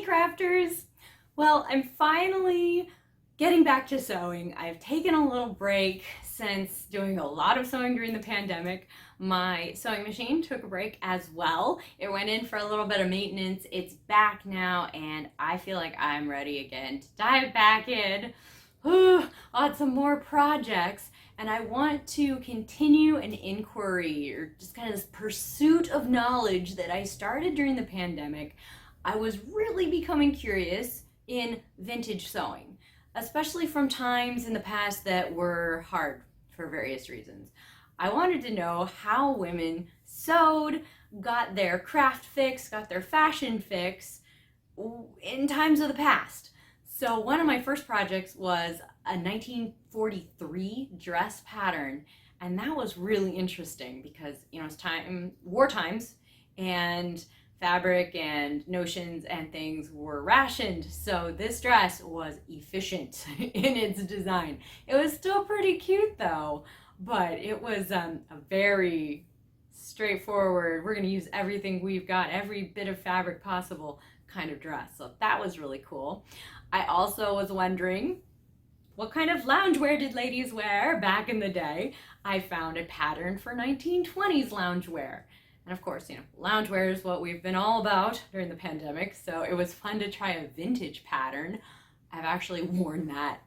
crafters! Well, I'm finally getting back to sewing. I've taken a little break since doing a lot of sewing during the pandemic. My sewing machine took a break as well. It went in for a little bit of maintenance. It's back now and I feel like I'm ready again to dive back in on some more projects. And I want to continue an inquiry or just kind of this pursuit of knowledge that I started during the pandemic. I was really becoming curious in vintage sewing, especially from times in the past that were hard for various reasons. I wanted to know how women sewed, got their craft fix, got their fashion fix in times of the past. So one of my first projects was a 1943 dress pattern, and that was really interesting because, you know, it's war times, and fabric and notions and things were rationed. So this dress was efficient in its design. It was still pretty cute though, but it was a very straightforward, we're going to use everything we've got, every bit of fabric possible kind of dress. So that was really cool. I also was wondering, what kind of loungewear did ladies wear back in the day? I found a pattern for 1920s loungewear. And of course, you know, loungewear is what we've been all about during the pandemic, so it was fun to try a vintage pattern. I've actually worn that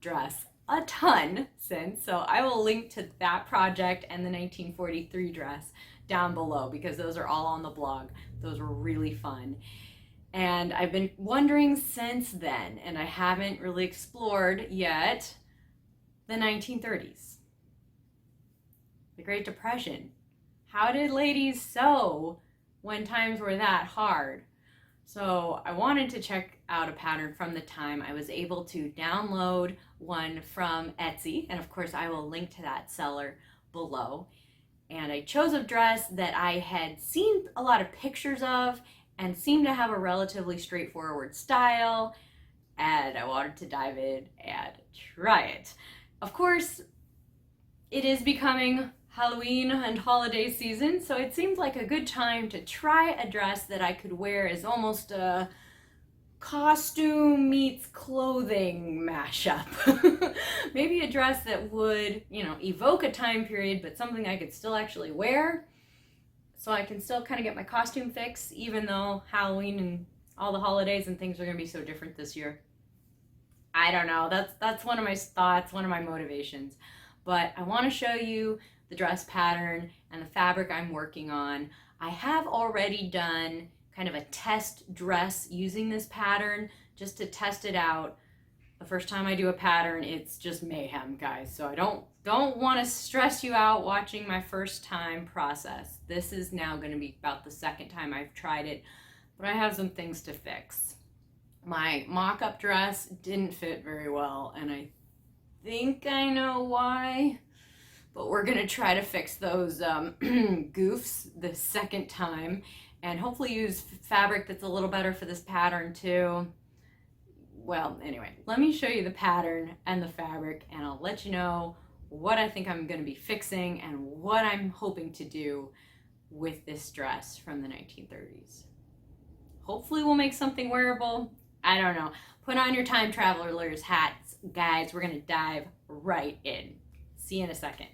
dress a ton since, so I will link to that project and the 1943 dress down below because those are all on the blog. Those were really fun. And I've been wondering since then, and I haven't really explored yet, the 1930s. The Great Depression. How did ladies sew when times were that hard? So I wanted to check out a pattern from the time. I was able to download one from Etsy, and of course I will link to that seller below. And I chose a dress that I had seen a lot of pictures of and seemed to have a relatively straightforward style, and I wanted to dive in and try it. Of course, it is becoming Halloween and holiday season, so it seemed like a good time to try a dress that I could wear as almost a costume meets clothing mashup. Maybe a dress that would, you know, evoke a time period, but something I could still actually wear, so I can still kind of get my costume fix, even though Halloween and all the holidays and things are going to be so different this year. I don't know, that's one of my thoughts, one of my motivations. But I want to show you the dress pattern and the fabric I'm working on. I have already done kind of a test dress using this pattern just to test it out. The first time I do a pattern, it's just mayhem, guys. So I don't want to stress you out watching my first time process. This is now going to be about the second time I've tried it, but I have some things to fix. My mock-up dress didn't fit very well, and I think I know why. But we're gonna try to fix those goofs the second time and hopefully use fabric that's a little better for this pattern too. Well, anyway, let me show you the pattern and the fabric and I'll let you know what I think I'm gonna be fixing and what I'm hoping to do with this dress from the 1930s. Hopefully we'll make something wearable. I don't know. Put on your time traveler's hats, guys. We're gonna dive right in. See you in a second.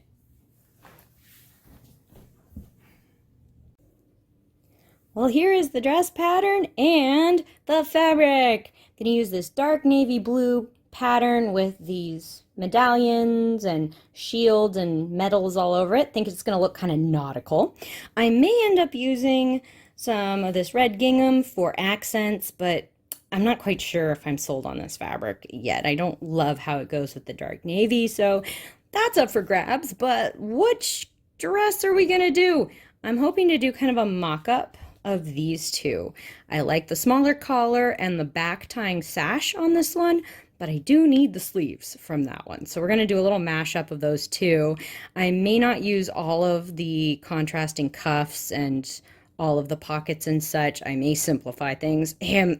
Well, here is the dress pattern and the fabric. I'm gonna use this dark navy blue pattern with these medallions and shields and medals all over it. I think it's gonna look kind of nautical. I may end up using some of this red gingham for accents, but I'm not quite sure if I'm sold on this fabric yet. I don't love how it goes with the dark navy, so that's up for grabs. But which dress are we gonna do? I'm hoping to do kind of a mock-up of these two. I like the smaller collar and the back tying sash on this one, but I do need the sleeves from that one. So we're going to do a little mashup of those two. I may not use all of the contrasting cuffs and all of the pockets and such. I may simplify things,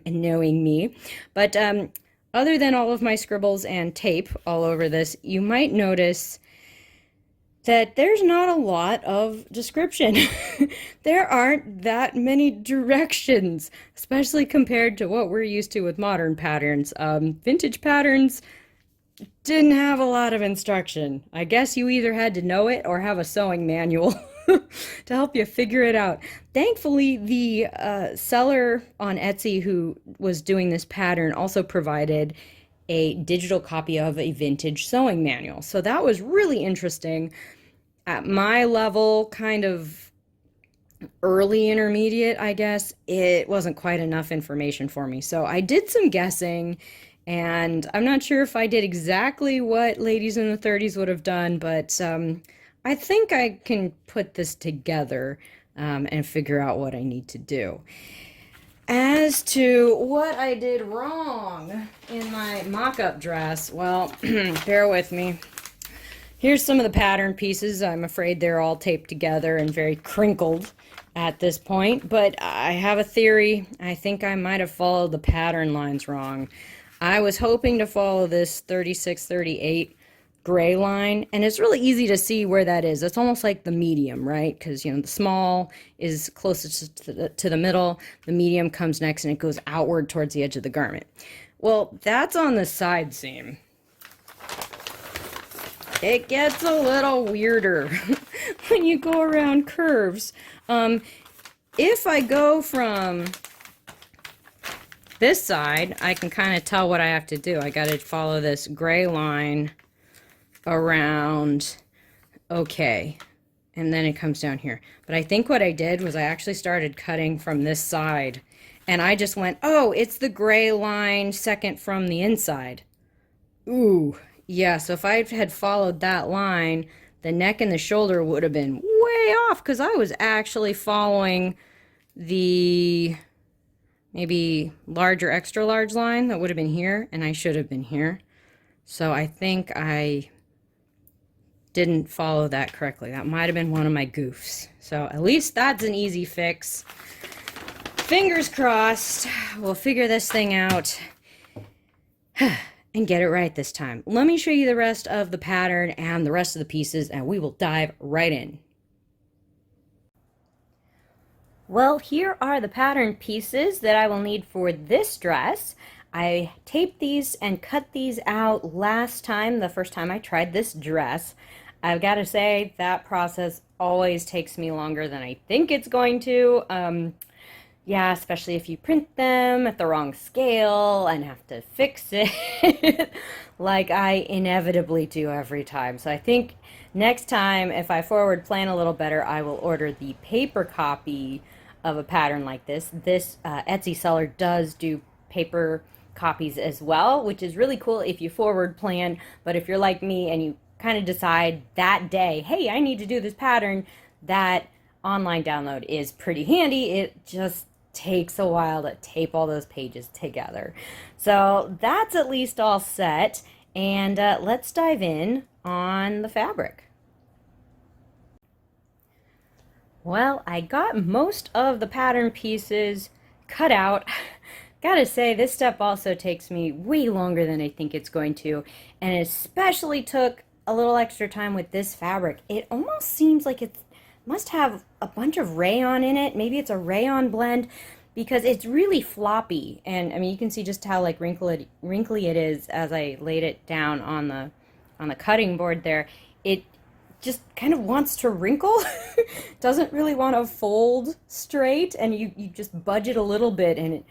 knowing me. But other than all of my scribbles and tape all over this, you might notice that there's not a lot of description. There aren't that many directions, especially compared to what we're used to with modern patterns. Vintage patterns didn't have a lot of instruction. I guess you either had to know it or have a sewing manual to help you figure it out. Thankfully, the seller on Etsy who was doing this pattern also provided a digital copy of a vintage sewing manual. So that was really interesting. At my level, kind of early intermediate, I guess, it wasn't quite enough information for me. So I did some guessing, and I'm not sure if I did exactly what ladies in the 30s would have done, but I think I can put this together and figure out what I need to do. As to what I did wrong in my mock-up dress, well, bear with me. Here's some of the pattern pieces. I'm afraid they're all taped together and very crinkled at this point, but I have a theory. I think I might have followed the pattern lines wrong. I was hoping to follow this 36-38 gray line, and it's really easy to see where that is. It's almost like the medium, right? Because, you know, the small is closest to the middle, the medium comes next, and it goes outward towards the edge of the garment. Well, that's on the side seam. It gets a little weirder when you go around curves. If I go from this side, I can kind of tell what I have to do. I got to follow this gray line around, okay, and then it comes down here. But I think what I did was I actually started cutting from this side, and I just went, oh, it's the gray line second from the inside. Ooh, yeah, so if I had followed that line, the neck and the shoulder would have been way off because I was actually following the maybe larger, extra large line that would have been here, and I should have been here. So I think I didn't follow that correctly. That might have been one of my goofs. So at least that's an easy fix. Fingers crossed, we'll figure this thing out and get it right this time. Let me show you the rest of the pattern and the rest of the pieces, and we will dive right in. Well, here are the pattern pieces that I will need for this dress. I taped these and cut these out last time, the first time I tried this dress. I've got to say that process always takes me longer than I think it's going to. Yeah, especially if you print them at the wrong scale and have to fix it like I inevitably do every time. So I think next time, if I forward plan a little better, I will order the paper copy of a pattern like this. This Etsy seller does do paper copies as well, which is really cool if you forward plan. But if you're like me and you kind of decide that day, hey, I need to do this pattern, that online download is pretty handy. It just takes a while to tape all those pages together. So that's at least all set, and let's dive in on the fabric. Well, I got most of the pattern pieces cut out. Gotta say, this step also takes me way longer than I think it's going to, and it especially took a little extra time with this fabric. It almost seems like it must have a bunch of rayon in it. Maybe it's a rayon blend because it's really floppy, and I mean you can see just how like wrinkly it is as I laid it down on the cutting board there. It just kind of wants to wrinkle. Doesn't really want to fold straight, and you just budge it a little bit and it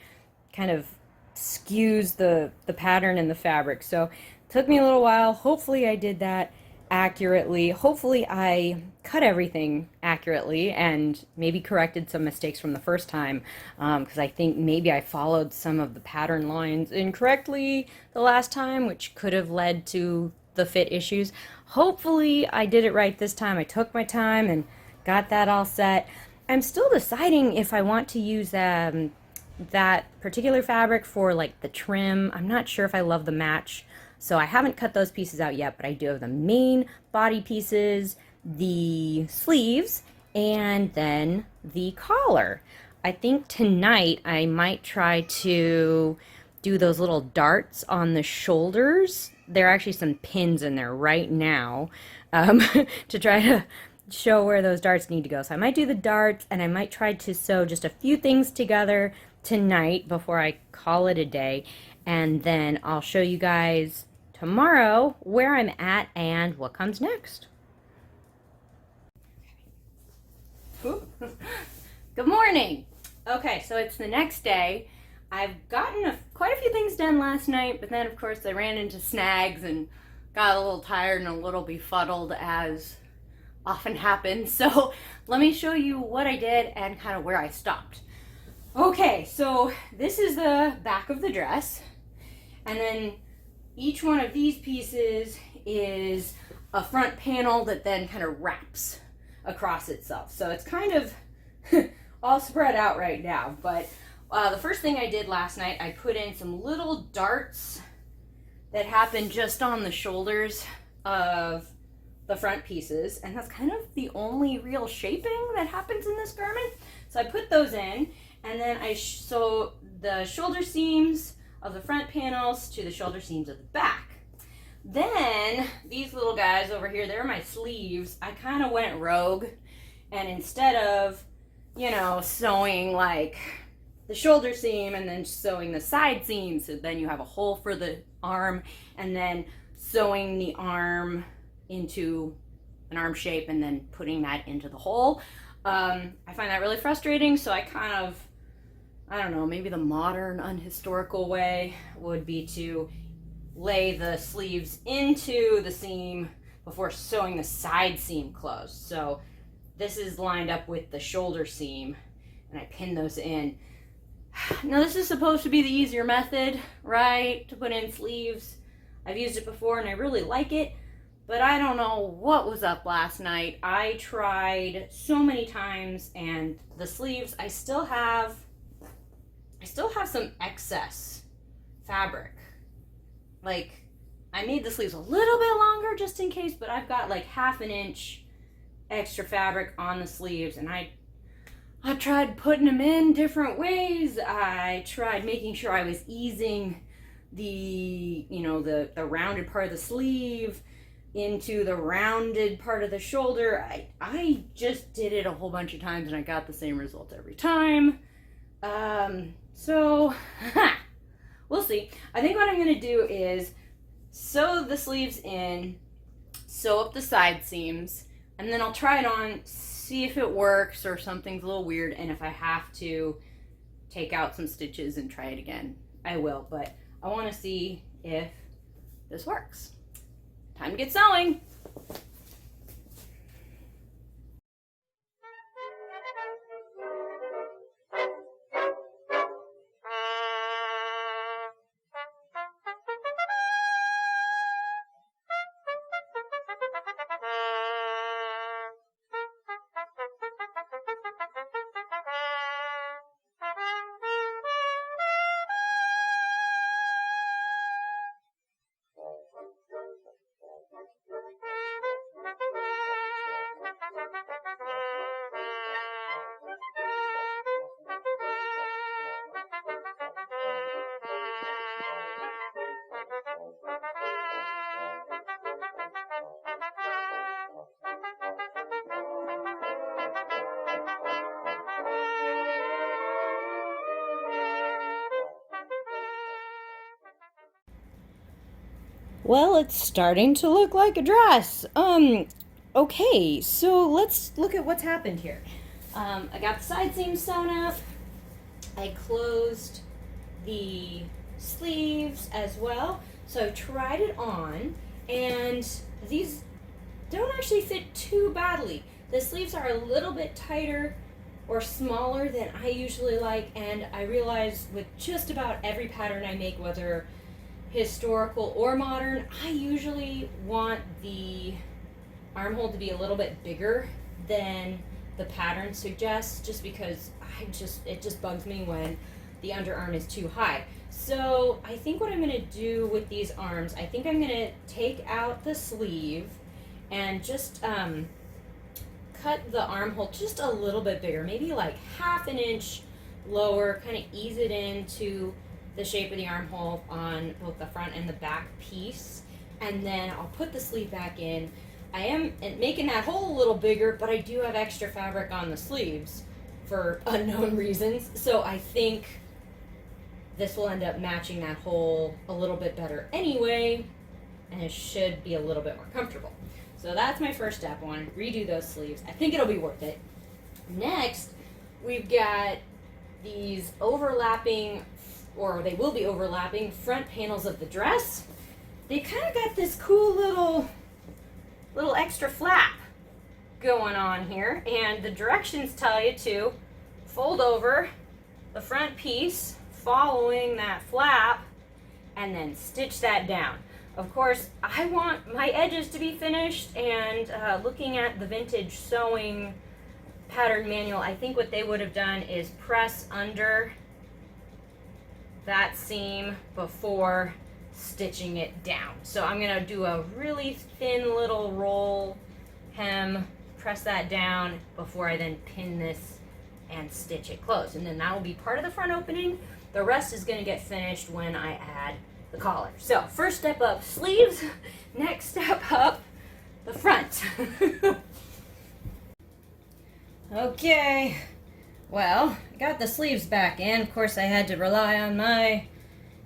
kind of skews the pattern and the fabric. So it took me a little while. Hopefully I did that accurately. Hopefully I cut everything accurately and maybe corrected some mistakes from the first time, because I think maybe I followed some of the pattern lines incorrectly the last time, which could have led to the fit issues. Hopefully I did it right this time. I took my time and got that all set. I'm still deciding if I want to use that particular fabric for like the trim. I'm not sure if I love the match, so I haven't cut those pieces out yet, but I do have the main body pieces, the sleeves, and then the collar. I think tonight I might try to do those little darts on the shoulders. There are actually some pins in there right now. to try to show where those darts need to go. So I might do the darts, and I might try to sew just a few things together tonight before I call it a day. And then I'll show you guys tomorrow where I'm at and what comes next. Good morning. Okay, so it's the next day. I've gotten quite a few things done last night, but then of course I ran into snags and got a little tired and a little befuddled, as often happens. So let me show you what I did and kind of where I stopped. Okay, so this is the back of the dress, and then each one of these pieces is a front panel that then kind of wraps across itself. So it's kind of all spread out right now, but the first thing I did last night, I put in some little darts that happen just on the shoulders of the front pieces, and that's kind of the only real shaping that happens in this garment. So I put those in, and then I sew the shoulder seams of the front panels to the shoulder seams of the back. Then these little guys over here, they're my sleeves. I kind of went rogue, and instead of, you know, sewing like the shoulder seam and then sewing the side seam, so then you have a hole for the arm, and then sewing the arm into an arm shape and then putting that into the hole. I find that really frustrating, so I kind of, I don't know, maybe the modern unhistorical way would be to lay the sleeves into the seam before sewing the side seam closed. So this is lined up with the shoulder seam, and I pin those in. Now this is supposed to be the easier method, right, to put in sleeves. I've used it before and I really like it, but I don't know what was up last night. I tried so many times, and the sleeves, I still have some excess fabric. Like, I made the sleeves a little bit longer just in case, but I've got like 1/2 inch extra fabric on the sleeves, and I tried putting them in different ways. I tried making sure I was easing the, you know, the rounded part of the sleeve into the rounded part of the shoulder. I just did it a whole bunch of times and I got the same result every time. So we'll see. I think what I'm going to do is sew the sleeves in, sew up the side seams, and then I'll try it on, see if it works or something's a little weird, and if I have to take out some stitches and try it again, I will. But I want to see if this works. Time to get sewing. Well, it's starting to look like a dress. Okay, so let's look at what's happened here. I got the side seams sewn up. I closed the sleeves as well. So I tried it on, and these don't actually fit too badly. The sleeves are a little bit tighter or smaller than I usually like, and I realize with just about every pattern I make, whether historical or modern, I usually want the armhole to be a little bit bigger than the pattern suggests, just because it just bugs me when the underarm is too high. So I think what I'm going to do with these arms, I think I'm going to take out the sleeve and just cut the armhole just a little bit bigger, maybe like 1/2 inch lower, kind of ease it into the shape of the armhole on both the front and the back piece, and then I'll put the sleeve back in. I am making that hole a little bigger, but I do have extra fabric on the sleeves for unknown reasons. So I think this will end up matching that hole a little bit better anyway, and it should be a little bit more comfortable. So that's my first step. I want to redo those sleeves. I think it'll be worth it. Next, we've got these overlapping, or they will be overlapping, front panels of the dress. They kind of got this cool little extra flap going on here, and the directions tell you to fold over the front piece following that flap and then stitch that down. Of course, I want my edges to be finished, and looking at the vintage sewing pattern manual, I think what they would have done is press under that seam before stitching it down. So I'm going to do a really thin little roll hem, press that down before I then pin this and stitch it closed. And then that will be part of the front opening. The rest is going to get finished when I add the collar. So first step up, sleeves. Next step up, the front. Okay, well, I got the sleeves back in. Of course, I had to rely on my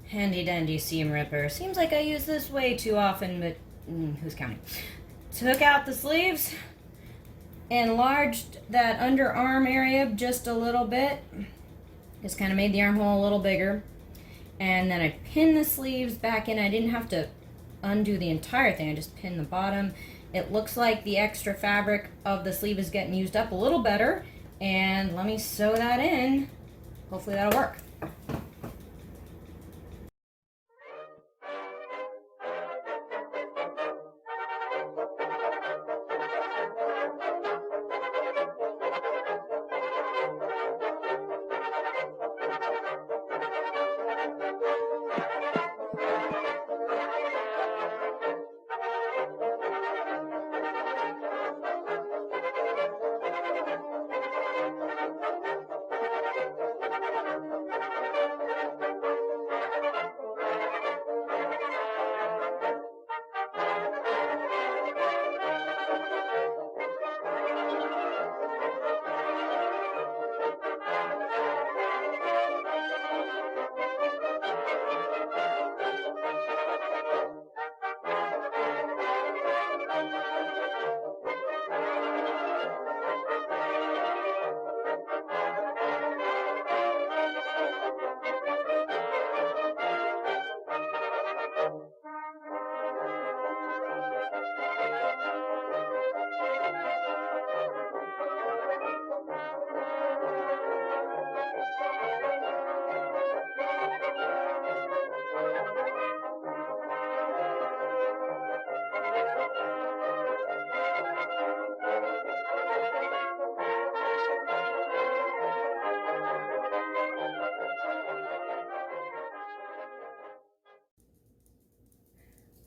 handy dandy seam ripper. Seems like I use this way too often, but who's counting? Took out the sleeves, enlarged that underarm area just a little bit. Just kind of made the armhole a little bigger. And then I pinned the sleeves back in. I didn't have to undo the entire thing. I just pinned the bottom. It looks like the extra fabric of the sleeve is getting used up a little better. And let me sew that in. Hopefully that'll work.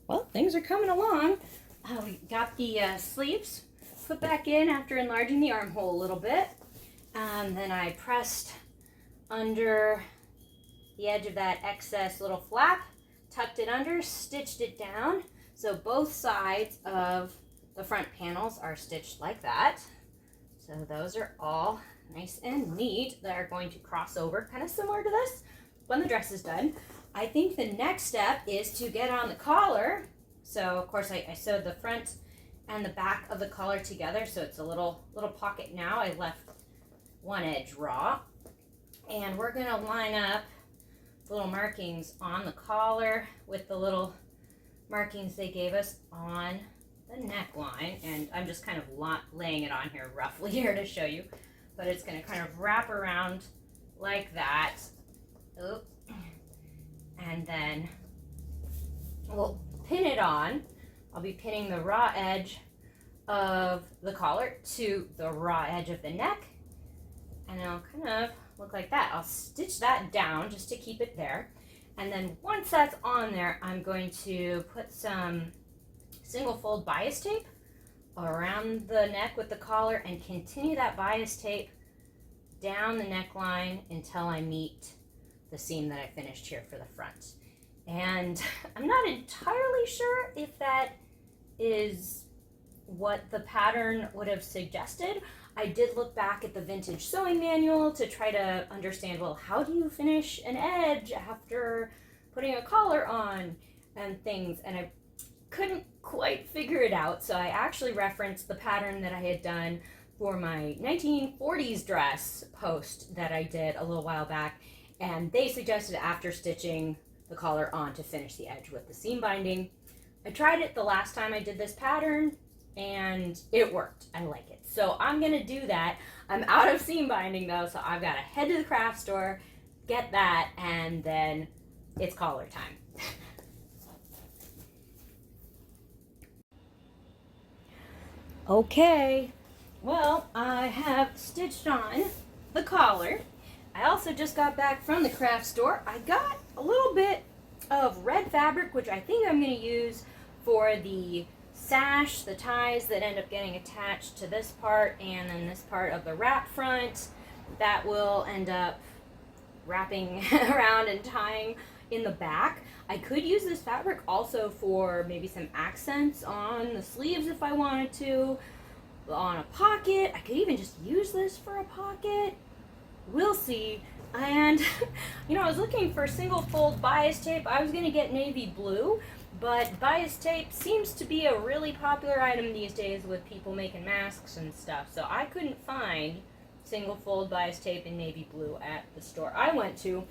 Well, things are coming along. We got the sleeves put back in after enlarging the armhole a little bit. Then I pressed under the edge of that excess little flap, tucked it under, stitched it down. So both sides of the front panels are stitched like that. So those are all nice and neat. They're going to cross over, kind of similar to this, when the dress is done. I think the next step is to get on the collar. So of course I sewed the front and the back of the collar together, so it's a little pocket now. I left one edge raw, and we're gonna line up the little markings on the collar with the little markings they gave us on the neckline. And I'm just kind of laying it on here roughly here to show you, but it's gonna kind of wrap around like that. Oop. And then we'll pin it on. I'll be pinning the raw edge of the collar to the raw edge of the neck, and it'll kind of look like that. I'll stitch that down just to keep it there, and then once that's on there, I'm going to put some single fold bias tape around the neck with the collar and continue that bias tape down the neckline until I meet the seam that I finished here for the front. And I'm not entirely sure if that is what the pattern would have suggested, I did look back at the vintage sewing manual to try to understand, well, how do you finish an edge after putting a collar on and things, and I couldn't quite figure it out, so I actually referenced the pattern that I had done for my 1940s dress post that I did a little while back, and they suggested after stitching the collar on to finish the edge with the seam binding. I tried it the last time I did this pattern and it worked. I like it. So I'm gonna do that. I'm out of seam binding though, so I've gotta head to the craft store, get that, and then it's collar time. Okay, well, I have stitched on the collar. I also just got back from the craft store. I got a little bit of red fabric, which I think I'm going to use for the sash, the ties that end up getting attached to this part and then this part of the wrap front. That will end up wrapping around and tying in the back. I could use this fabric also for maybe some accents on the sleeves if I wanted to, on a pocket. I could even just use this for a pocket. We'll see. And you know, I was looking for single fold bias tape. I was gonna get navy blue, but bias tape seems to be a really popular item these days with people making masks and stuff, so I couldn't find single fold bias tape in navy blue at the store I went to.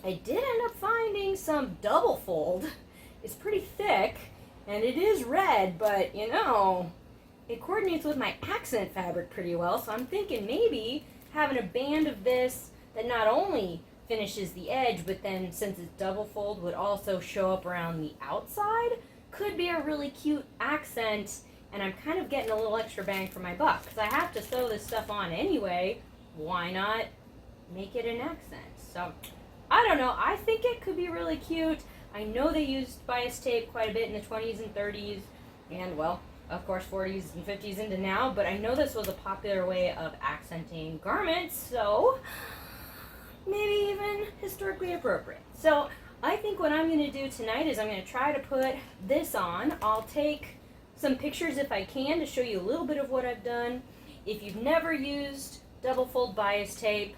I did end up finding some double fold. It's pretty thick and it is red, but you know, it coordinates with my accent fabric pretty well, so I'm thinking maybe having a band of this that not only finishes the edge, but then since it's double fold would also show up around the outside could be a really cute accent, and I'm kind of getting a little extra bang for my buck because I have to sew this stuff on anyway. Why not make it an accent? So I don't know, I think it could be really cute. I know they used bias tape quite a bit in the 20s and 30s and, well, of course 40s and 50s into now, but I know this was a popular way of accenting garments, so maybe even historically appropriate. So I think what I'm going to do tonight is I'm going to try to put this on. I'll take some pictures if I can to show you a little bit of what I've done. If you've never used double fold bias tape,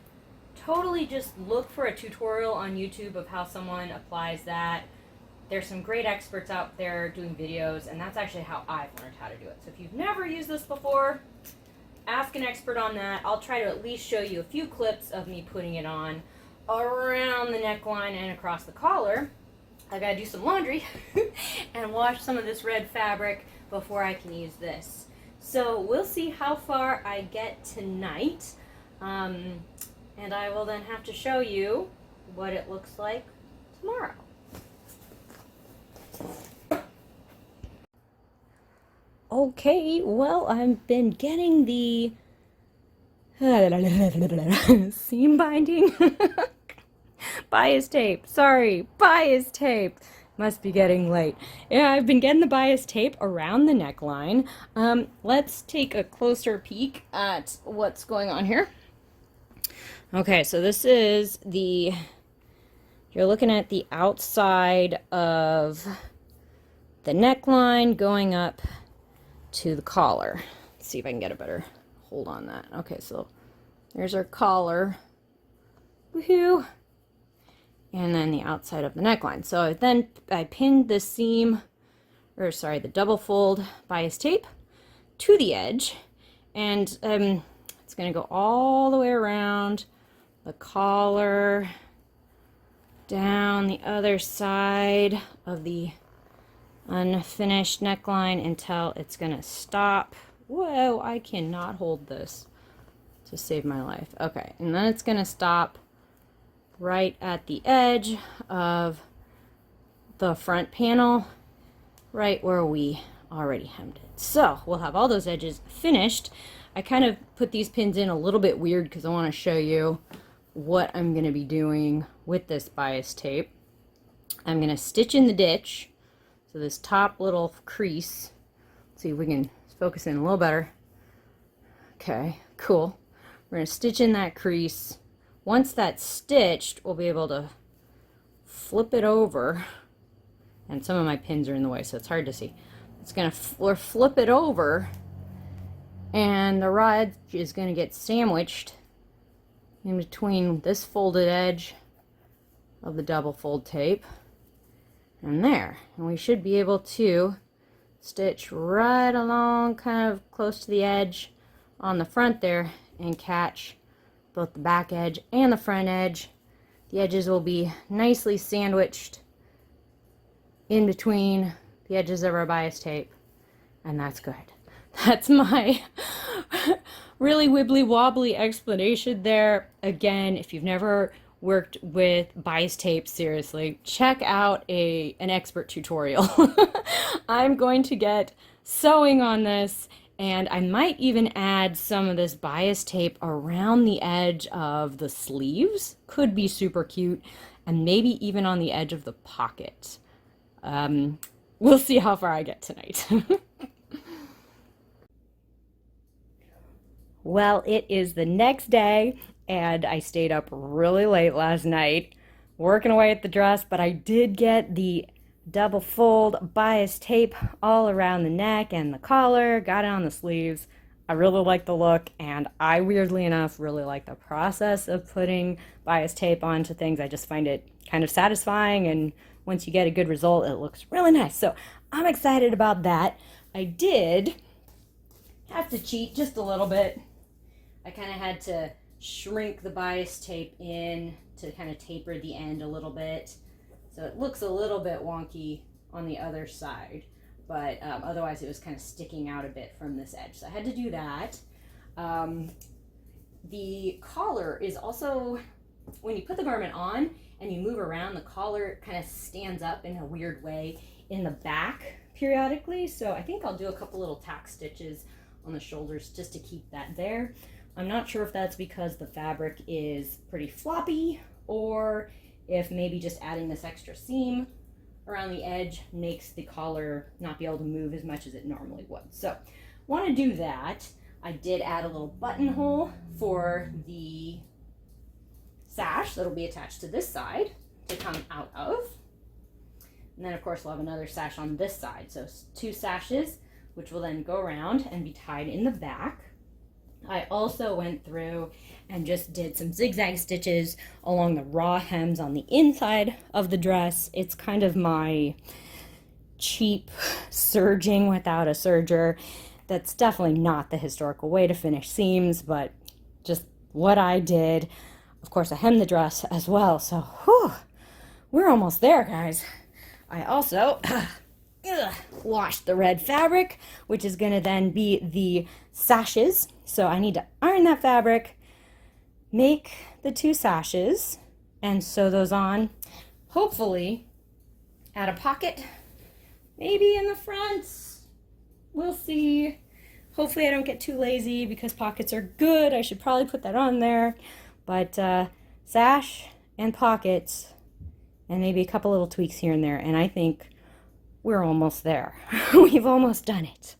totally just look for a tutorial on YouTube of how someone applies that. There's some great experts out there doing videos, and that's actually how I've learned how to do it. So if you've never used this before, ask an expert on that. I'll try to at least show you a few clips of me putting it on around the neckline and across the collar. I gotta do some laundry and wash some of this red fabric before I can use this. So we'll see how far I get tonight. And I will then have to show you what it looks like tomorrow. Okay, well, I've been getting the seam binding. Bias tape, sorry, bias tape. Must be getting late. Yeah, I've been getting the bias tape around the neckline. Let's take a closer peek at what's going on here. Okay, so this is you're looking at the outside of the neckline going up to the collar. Let's see if I can get a better hold on that. Okay, so there's our collar. Woohoo! And then the outside of the neckline. So then I pinned the the double fold bias tape to the edge, and it's going to go all the way around the collar, down the other side of the unfinished neckline until it's going to stop. Whoa, I cannot hold this to save my life. Okay, and then it's going to stop right at the edge of the front panel, right where we already hemmed it. So we'll have all those edges finished. I kind of put these pins in a little bit weird because I want to show you what I'm going to be doing with this bias tape. I'm going to stitch in the ditch, so this top little crease. Let's see if we can focus in a little better. Okay, cool. We're going to stitch in that crease. Once that's stitched, we'll be able to flip it over, and some of my pins are in the way, so it's hard to see. it's going to flip it over, and the raw edge is going to get sandwiched in between this folded edge of the double fold tape and there. And we should be able to stitch right along, kind of close to the edge on the front there, and catch both the back edge and the front edge. The edges will be nicely sandwiched in between the edges of our bias tape, and that's good. That's my really wibbly wobbly explanation there. Again, if you've never worked with bias tape, seriously, check out an expert tutorial. I'm going to get sewing on this, and I might even add some of this bias tape around the edge of the sleeves. Could be super cute, and maybe even on the edge of the pocket. We'll see how far I get tonight. Well, it is the next day, and I stayed up really late last night working away at the dress, but I did get the double fold bias tape all around the neck and the collar, got it on the sleeves. I really like the look, and I, weirdly enough, really like the process of putting bias tape onto things. I just find it kind of satisfying, and once you get a good result, it looks really nice. So I'm excited about that. I did have to cheat just a little bit. I kind of had to shrink the bias tape in to kind of taper the end a little bit. So it looks a little bit wonky on the other side, but otherwise it was kind of sticking out a bit from this edge. So I had to do that. The collar is also, when you put the garment on and you move around, the collar kind of stands up in a weird way in the back periodically. So I think I'll do a couple little tack stitches on the shoulders just to keep that there. I'm not sure if that's because the fabric is pretty floppy, or if maybe just adding this extra seam around the edge makes the collar not be able to move as much as it normally would. So want to do that. I did add a little buttonhole for the sash that'll be attached to this side to come out of. And then of course we'll have another sash on this side. So 2 sashes, which will then go around and be tied in the back. I also went through and just did some zigzag stitches along the raw hems on the inside of the dress. It's kind of my cheap serging without a serger. That's definitely not the historical way to finish seams, but just what I did. Of course, I hemmed the dress as well, so whew, we're almost there, guys. I also washed the red fabric, which is going to then be the sashes. So I need to iron that fabric, make the 2 sashes, and sew those on. Hopefully add a pocket, maybe in the front. We'll see. Hopefully I don't get too lazy because pockets are good. I should probably put that on there. But sash and pockets, and maybe a couple little tweaks here and there, and I think we're almost there. We've almost done it.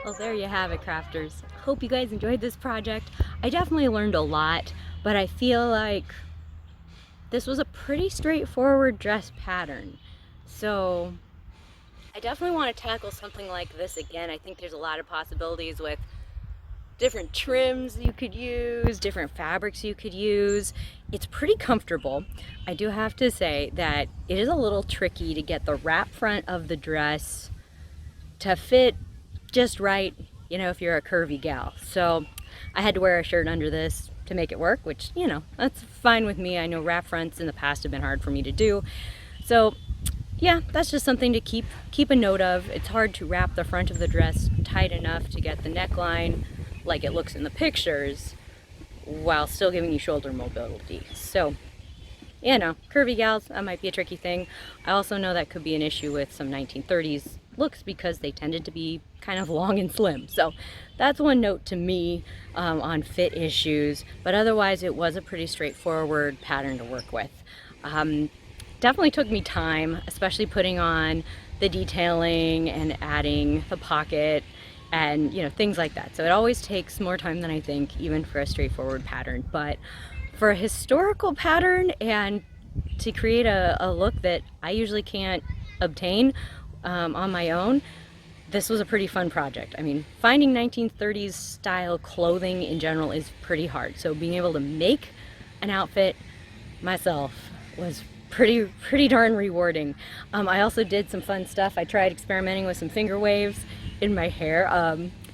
Well, there you have it, crafters. Hope you guys enjoyed this project. I definitely learned a lot, but I feel like this was a pretty straightforward dress pattern. So I definitely want to tackle something like this again. I think there's a lot of possibilities with different trims you could use, different fabrics you could use. It's pretty comfortable. I do have to say that it is a little tricky to get the wrap front of the dress to fit just right, you know, if you're a curvy gal. So I had to wear a shirt under this to make it work, which, you know, that's fine with me. I know wrap fronts in the past have been hard for me to do. So yeah, that's just something to keep a note of. It's hard to wrap the front of the dress tight enough to get the neckline like it looks in the pictures while still giving you shoulder mobility. So, you know, curvy gals, that might be a tricky thing. I also know that could be an issue with some 1930s looks because they tended to be kind of long and slim. So that's one note to me on fit issues, but otherwise it was a pretty straightforward pattern to work with. Definitely took me time, especially putting on the detailing and adding the pocket and, you know, things like that. So it always takes more time than I think, even for a straightforward pattern. But for a historical pattern and to create a look that I usually can't obtain on my own, this was a pretty fun project. I mean, finding 1930s style clothing in general is pretty hard. So being able to make an outfit myself was pretty darn rewarding. I also did some fun stuff. I tried experimenting with some finger waves in my hair.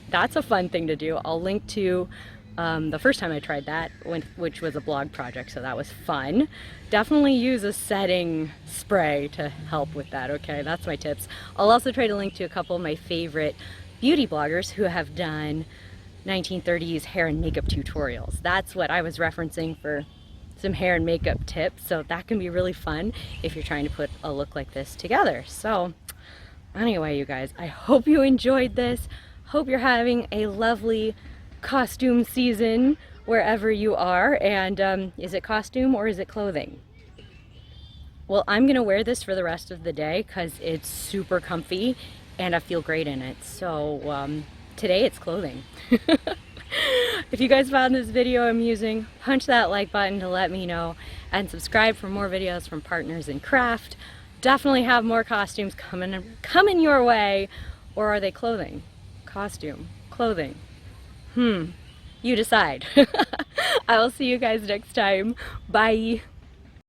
That's a fun thing to do. I'll link to the first time I tried that, which was a blog project, so that was fun. Definitely use a setting spray to help with that, okay? That's my tips. I'll also try to link to a couple of my favorite beauty bloggers who have done 1930s hair and makeup tutorials. That's what I was referencing for some hair and makeup tips, so that can be really fun if you're trying to put a look like this together. So anyway, you guys, I hope you enjoyed this. Hope you're having a lovely costume season wherever you are. And is it costume or is it clothing? Well, I'm gonna wear this for the rest of the day because it's super comfy and I feel great in it. So today it's clothing. If you guys found this video amusing, punch that like button to let me know and subscribe for more videos from Partners in Craft. Definitely have more costumes coming your way. Or are they clothing? Costume, clothing. You decide. I will see you guys next time. Bye.